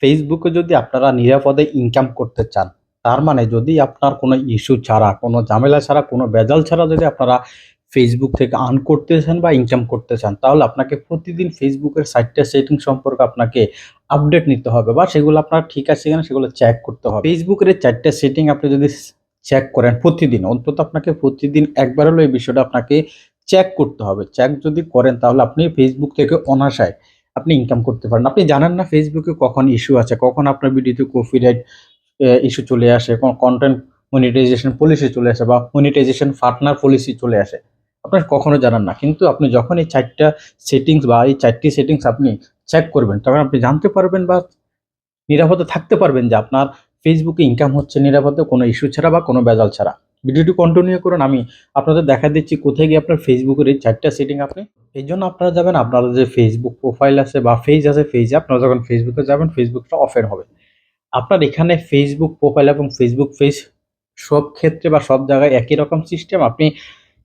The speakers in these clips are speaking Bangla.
ফেসবুকে যদি আপনারা নিরাপদে ইনকাম করতে চান, তার মানে যদি আপনার কোনো ইস্যু ছাড়া, কোনো ঝামেলা ছাড়া, কোনো ভেজাল ছাড়া যদি আপনারা ফেসবুক থেকে আর্ন করতে চান বা ইনকাম করতে চান, তাহলে আপনাকে প্রতিদিন ফেসবুকের ৪ টা সেটিং সম্পর্কে আপনাকে আপডেট নিতে হবে বা সেগুলো আপনার ঠিক আছে কিনা সেগুলো চেক করতে হবে। ফেসবুকের এই ৪ টা সেটিং আপনি যদি চেক করেন প্রতিদিন, অন্তত আপনাকে প্রতিদিন একবার হলেও এই বিষয়টা আপনাকে চেক করতে হবে। চেক যদি করেন তাহলে আপনি ফেসবুক থেকে অনায়াসে আপনি ইনকাম করতে পারেন। আপনি জানেন না ফেসবুকে কখন ইস্যু আছে, কখন আপনার ভিডিওতে কপিরাইট ইস্যু চলে আসে, কনটেন্ট মনিটাইজেশন পলিসি চলে আসে বা মনিটাইজেশন পার্টনার পলিসি চলে আসে। আপনার কখনো জানেন না। কিন্তু আপনি যখন এই ৪ টা সেটিংস বা এই ৪ টি সেটিংস আপনি চেক করবেন, তখন আপনি জানতে পারবেন বা নিরাপদে থাকতে পারবেন যে আপনার ফেসবুকে ইনকাম হচ্ছে নিরাপদে, কোনো ইস্যু ছাড়া বা কোনো ভেজাল ছাড়া। ভিডিওটি কন্টিনিউ করুন। আমি আপনাদের দেখা দিচ্ছি কোথায় গিয়ে আপনার ফেসবুকের এই ৪ টা সেটিং আপনি এইজন্য আপনারা যাবেন আপনাদের যে ফেসবুক প্রোফাইল আছে বা পেজ আছে, পেজে আপনারা যখন ফেসবুকে যাবেন ফেসবুকটা ওপেন হবে। আপনার এখানে ফেসবুক প্রোফাইল এবং ফেসবুক পেজ সব ক্ষেত্রে বা সব জায়গায় একই রকম সিস্টেম। আপনি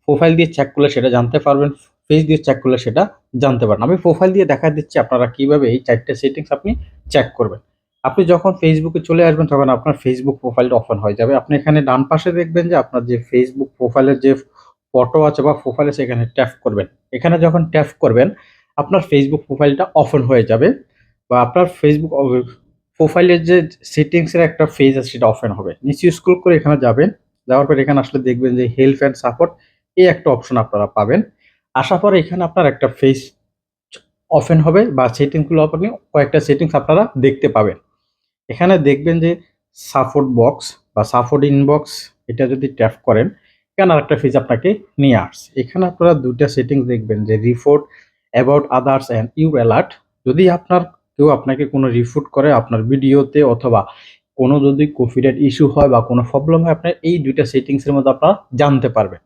প্রোফাইল দিয়ে চেক করলে সেটা জানতে পারবেন, পেজ দিয়ে চেক করলে সেটা জানতে পারবেন। আমি প্রোফাইল দিয়ে দেখা দিচ্ছি আপনারা কিভাবে এই ৪ টা সেটিংস আপনি চেক করবেন। আপনি যখন ফেসবুকে চলে আসবেন তখন আপনার ফেসবুক প্রোফাইলটা ওপেন হয়ে যাবে। আপনি এখানে ডান পাশে দেখবেন যে আপনার যে ফেসবুক প্রোফাইলের যে ফটো আছে বা প্রোফাইল আছে এখানে ট্যাপ করবেন। এখানে যখন ট্যাপ করবেন আপনার ফেসবুক প্রোফাইলটা ওপেন হয়ে যাবে বা আপনার ফেসবুক প্রোফাইলের যে সেটিংস এর একটা পেজ আছে সেটা ওপেন হবে। নিচে স্ক্রল করে এখানে যাবেন। যাওয়ার পর এখানে আসলে দেখবেন যে হেল্প অ্যান্ড সাপোর্ট এই একটা অপশন আপনারা পাবেন। আসার পরে এখানে আপনার একটা পেজ ওপেন হবে বা সেটিংস গুলো আপনি কয়েকটা সেটিংস আপনারা দেখতে পাবেন। এখানে দেখবেন যে সাপোর্ট বক্স বা সাপোর্ট ইনবক্স, এটা যদি ট্যাপ করেন এখানে আরেকটা পেজ আপনাকে নিয়ে আসছে। এখানে আপনারা ২ টা সেটিংস দেখবেন যে report about others and you alert. যদি আপনার কেউ আপনাকে কোনো রিপোর্ট করে আপনার ভিডিওতে অথবা কোনো যদি কপিরাইট ইস্যু হয় বা কোনো প্রবলেম হয় আপনার এই ২ টা সেটিংস এর মধ্যে আপনারা জানতে পারবেন।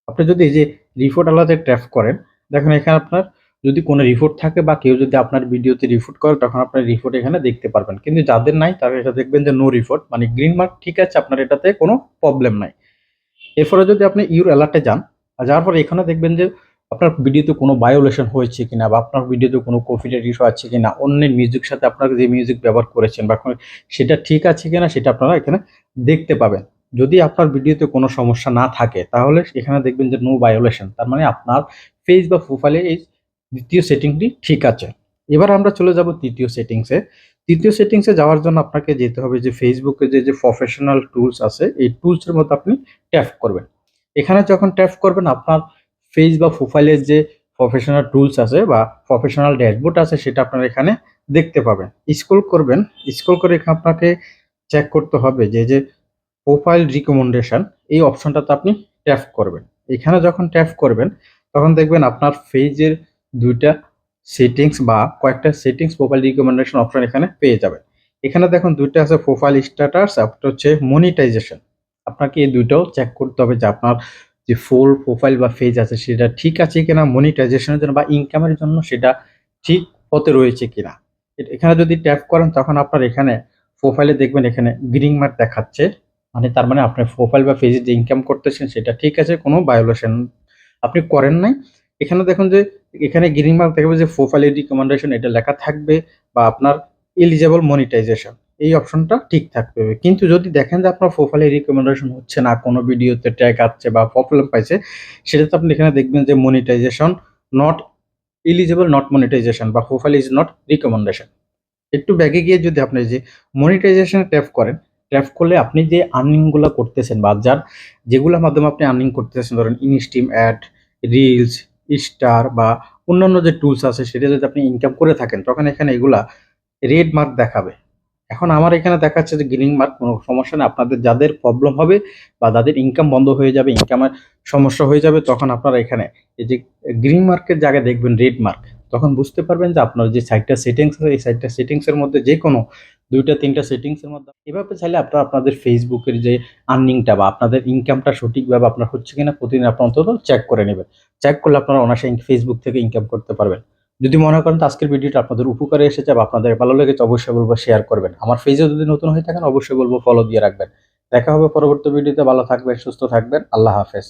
আপনি যদি এই যে রিপোর্ট আলাদা ট্যাপ করেন, দেখেন এখানে আপনার যদি কোনো রিপোর্ট থাকে বা কেউ যদি আপনার ভিডিওতে রিপোর্ট করে তখন আপনার রিপোর্ট এখানে দেখতে পারবেন। কিন্তু যাদের নাই তারা এটা দেখবেন যে নো রিপোর্ট, মানে গ্রিন মার্ক ঠিক আছে, আপনার এটাতে কোনো প্রবলেম নাই। এরপরে যদি আপনি ইউর অ্যালার্টে যান, যাওয়ার পরে এখানে দেখবেন যে আপনার ভিডিওতে কোনো ভায়োলেশন হয়েছে কিনা বা আপনার ভিডিওতে কোনো কপিরাইট ইস্যু আছে কিনা, অন্যের মিউজিক সাথে আপনারা যে মিউজিক ব্যবহার করেছেন বা সেটা ঠিক আছে কিনা সেটা আপনারা এখানে দেখতে পাবেন। যদি আপনার ভিডিওতে কোনো সমস্যা না থাকে তাহলে এখানে দেখবেন যে নো ভায়োলেশন, তার মানে আপনার পেজ বা প্রোফাইলে এই দ্বিতীয় সেটিংটি ঠিক আছে। এবার আমরা চলে যাব তৃতীয় সেটিংসে। তৃতীয় সেটিংসে যাওয়ার জন্য আপনাকে যেতে হবে যে ফেসবুকে যে প্রফেশনাল টুলস আছে এই টুলসের মধ্যে আপনি ট্যাপ করবেন। এখানে যখন ট্যাপ করবেন আপনার পেজ বা প্রোফাইলের যে প্রফেশনাল টুলস আছে বা প্রফেশনাল ড্যাশবোর্ড আছে সেটা আপনারা এখানে দেখতে পাবেন। স্ক্রল করবেন, স্ক্রল করে এখানে আপনাকে চেক করতে হবে যে প্রোফাইল রিকমেন্ডেশন এই অপশনটাতে আপনি ট্যাপ করবেন। এখানে যখন ট্যাপ করবেন তখন দেখবেন আপনার পেজের ২ টা সেটিংস বা কয়েকটা সেটিংস প্রোফাইল রিকমেন্ডেশন অপশন এখানে পেয়ে যাবেন। এখানে দেখুন ২ টা আছে প্রোফাইল স্ট্যাটাস, একটা হচ্ছে মনিটাইজেশন। আপনাকে এই ২ টাও চেক করতে হবে যে আপনার যে ফুল প্রোফাইল বা পেজ আছে সেটা ঠিক আছে কিনা, মনিটাইজেশনের জন্য বা ইনকামের জন্য সেটা ঠিক পথে রয়েছে কিনা। এখানে যদি ট্যাপ করেন তখন আপনার এখানে প্রোফাইলে দেখবেন এখানে গ্রিন মার্ক দেখাচ্ছে। মানে তার মানে আপনার প্রোফাইল বা পেজে যে ইনকাম করতেছেন সেটা ঠিক আছে, কোনো ভায়োলেশন আপনি করেন নাই। এখানে দেখুন যে এখানে গ্রিন মার্ক থাকবে যে প্রোফাইলের রিকমেন্ডেশন এটা লেখা থাকবে বা আপনার এলিজিবল মনিটাইজেশন এই অপশনটা ঠিক থাকবে। কিন্তু যদি দেখেন যে আপনার প্রোফাইলে রিকমেন্ডেশন হচ্ছে না, কোনো ভিডিওতে ট্যাগ আসছে বা প্রবলেম পাইছে, সেটাতে আপনি এখানে দেখবেন যে monetisation not eligible, not monetisation বা প্রোফাইল ইজ নট রিকমেন্ডেশন। একটু ব্যাকে গিয়ে যদি আপনি যে মনিটাইজেশন ট্যাপ করেন, ট্যাপ করলে আপনি যে আর্নিং গুলা করতেছেন বা যেগুলোর মাধ্যমে আপনি আর্নিং করতেছেন, ধরেন ইনস্ট্রিম অ্যাড, রিলস, স্টার বা অন্যান্য যে টুলস আছে সেটা যদি আপনি ইনকাম করে থাকেন তখন এখানে এগুলা রেড মার্ক দেখাবে। এখন আমার এখানে দেখাচ্ছে যে গ্রিন মার্ক, কোনো সমস্যা নেই। আপনাদের যাদের প্রবলেম হবে বা যাদের ইনকাম বন্ধ হয়ে যাবে, ইনকামের সমস্যা হয়ে যাবে, তখন আপনারা এখানে এই যে গ্রিন মার্কের জায়গায় দেখবেন রেড মার্ক। তখন বুঝতে পারবেন যে আপনার যে ৪ টা সেটিংস আছে এই ৪ টা সেটিংস এর মধ্যে যেকোনো ২ টা ৩ টা সেটিংস এর মধ্যে এভাবে চাইলে আপনারা আপনাদের ফেসবুকের যে আর্নিংটা বা আপনাদের ইনকামটা সঠিকভাবে আপনার হচ্ছে কিনা প্রতিদিন আপনারা অন্তত চেক করে নেবেন। চেক করলে আপনারা অনায়াসে ফেসবুক থেকে ইনকাম করতে পারবেন। যদি মনে করেন তো আজকের ভিডিওটা আপনাদের উপকারে এসেছে বা আপনাদের ভালো লেগেছে অবশ্যই বলবো শেয়ার করবেন। আমার পেজে যদি নতুন হয়ে থাকেন অবশ্যই বলবো ফলো দিয়ে রাখবেন। দেখা হবে পরবর্তী ভিডিওতে। ভালো থাকবেন, সুস্থ থাকবেন। আল্লাহ হাফেজ।